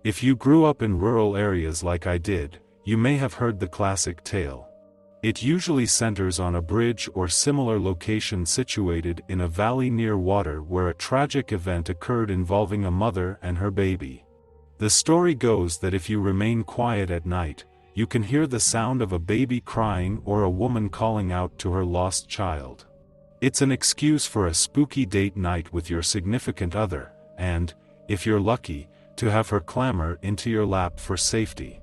If you grew up in rural areas like I did, you may have heard the classic tale. It usually centers on a bridge or similar location situated in a valley near water where a tragic event occurred involving a mother and her baby. The story goes that if you remain quiet at night, you can hear the sound of a baby crying or a woman calling out to her lost child. It's an excuse for a spooky date night with your significant other, and, if you're lucky, to have her clamber into your lap for safety.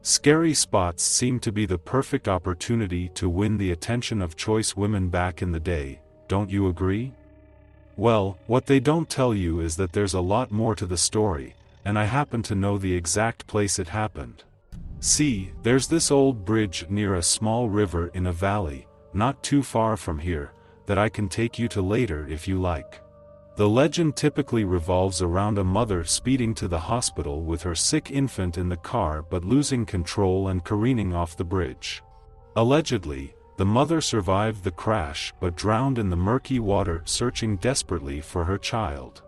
Scary spots seem to be the perfect opportunity to win the attention of choice women back in the day, don't you agree? Well, what they don't tell you is that there's a lot more to the story, and I happen to know the exact place it happened. See, there's this old bridge near a small river in a valley, not too far from here, that I can take you to later if you like. The legend typically revolves around a mother speeding to the hospital with her sick infant in the car but losing control and careening off the bridge. Allegedly, the mother survived the crash but drowned in the murky water searching desperately for her child.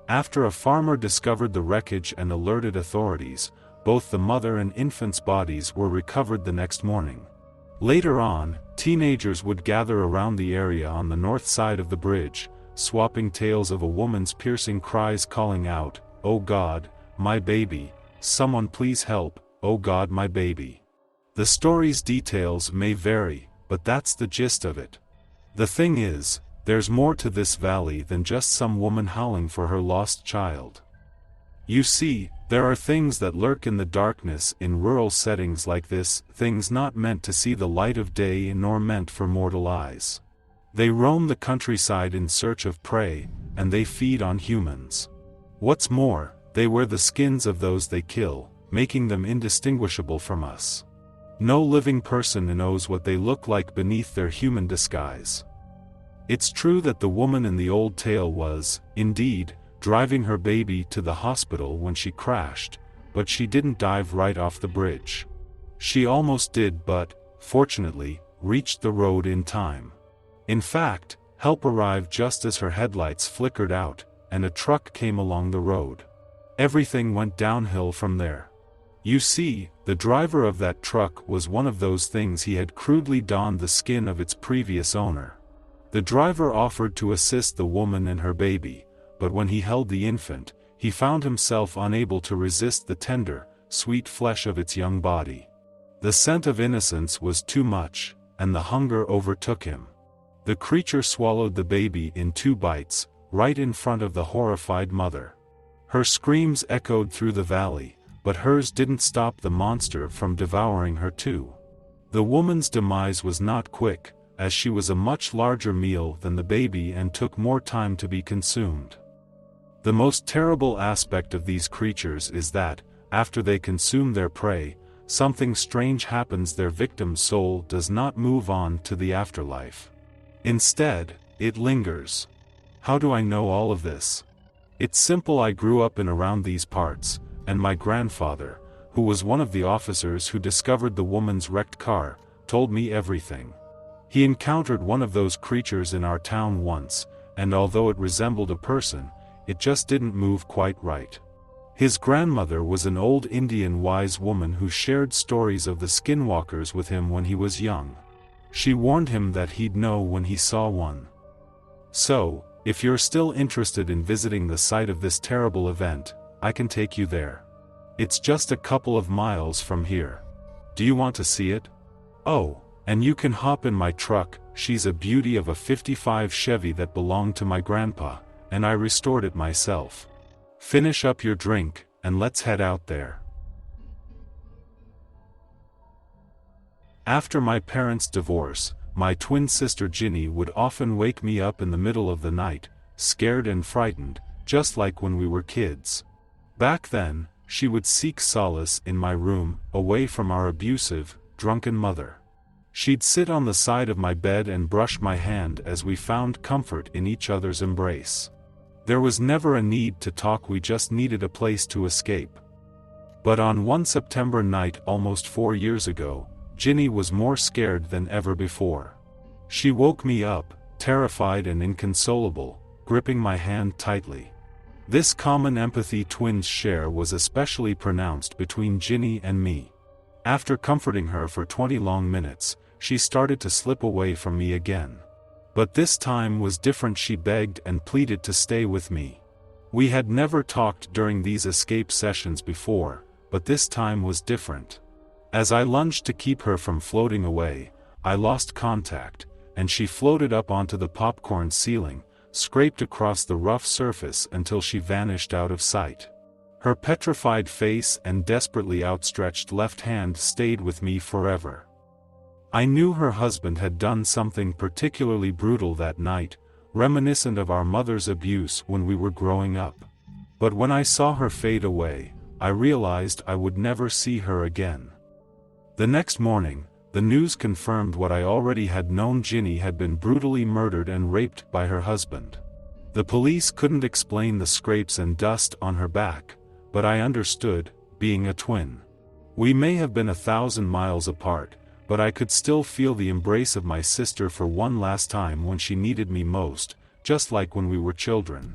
After a farmer discovered the wreckage and alerted authorities, both the mother and infant's bodies were recovered the next morning. Later on, teenagers would gather around the area on the north side of the bridge, swapping tales of a woman's piercing cries calling out, "Oh God, my baby, someone please help, oh God my baby." The story's details may vary, but that's the gist of it. The thing is, there's more to this valley than just some woman howling for her lost child. You see, there are things that lurk in the darkness in rural settings like this, things not meant to see the light of day nor meant for mortal eyes. They roam the countryside in search of prey, and they feed on humans. What's more, they wear the skins of those they kill, making them indistinguishable from us. No living person knows what they look like beneath their human disguise. It's true that the woman in the old tale was, indeed, driving her baby to the hospital when she crashed, but she didn't dive right off the bridge. She almost did but, fortunately, reached the road in time. In fact, help arrived just as her headlights flickered out, and a truck came along the road. Everything went downhill from there. You see, the driver of that truck was one of those things he had crudely donned the skin of its previous owner. The driver offered to assist the woman and her baby, but when he held the infant, he found himself unable to resist the tender, sweet flesh of its young body. The scent of innocence was too much, and the hunger overtook him. The creature swallowed the baby in 2 bites, right in front of the horrified mother. Her screams echoed through the valley, but hers didn't stop the monster from devouring her too. The woman's demise was not quick, as she was a much larger meal than the baby and took more time to be consumed. The most terrible aspect of these creatures is that, after they consume their prey, something strange happens. Their victim's soul does not move on to the afterlife. Instead, it lingers. How do I know all of this? It's simple. I grew up in around these parts, and my grandfather, who was one of the officers who discovered the woman's wrecked car, told me everything. He encountered one of those creatures in our town once, and although it resembled a person, it just didn't move quite right. His grandmother was an old Indian wise woman who shared stories of the skinwalkers with him when he was young. She warned him that he'd know when he saw one. So, if you're still interested in visiting the site of this terrible event, I can take you there. It's just a couple of miles from here. Do you want to see it? Oh, and you can hop in my truck. She's a beauty of a '55 Chevy that belonged to my grandpa, and I restored it myself. Finish up your drink, and let's head out there. After my parents' divorce, my twin sister Ginny would often wake me up in the middle of the night, scared and frightened, just like when we were kids. Back then, she would seek solace in my room, away from our abusive, drunken mother. She'd sit on the side of my bed and brush my hand as we found comfort in each other's embrace. There was never a need to talk, we just needed a place to escape. But on one September night almost 4 years ago, Ginny was more scared than ever before. She woke me up, terrified and inconsolable, gripping my hand tightly. This common empathy twins share was especially pronounced between Ginny and me. After comforting her for 20 long minutes, she started to slip away from me again. But this time was different. She begged and pleaded to stay with me. We had never talked during these escape sessions before, but this time was different. As I lunged to keep her from floating away, I lost contact, and she floated up onto the popcorn ceiling, scraped across the rough surface until she vanished out of sight. Her petrified face and desperately outstretched left hand stayed with me forever. I knew her husband had done something particularly brutal that night, reminiscent of our mother's abuse when we were growing up. But when I saw her fade away, I realized I would never see her again. The next morning, the news confirmed what I already had known. Ginny had been brutally murdered and raped by her husband. The police couldn't explain the scrapes and dust on her back, but I understood, being a twin. We may have been 1,000 miles apart, but I could still feel the embrace of my sister for one last time when she needed me most, just like when we were children.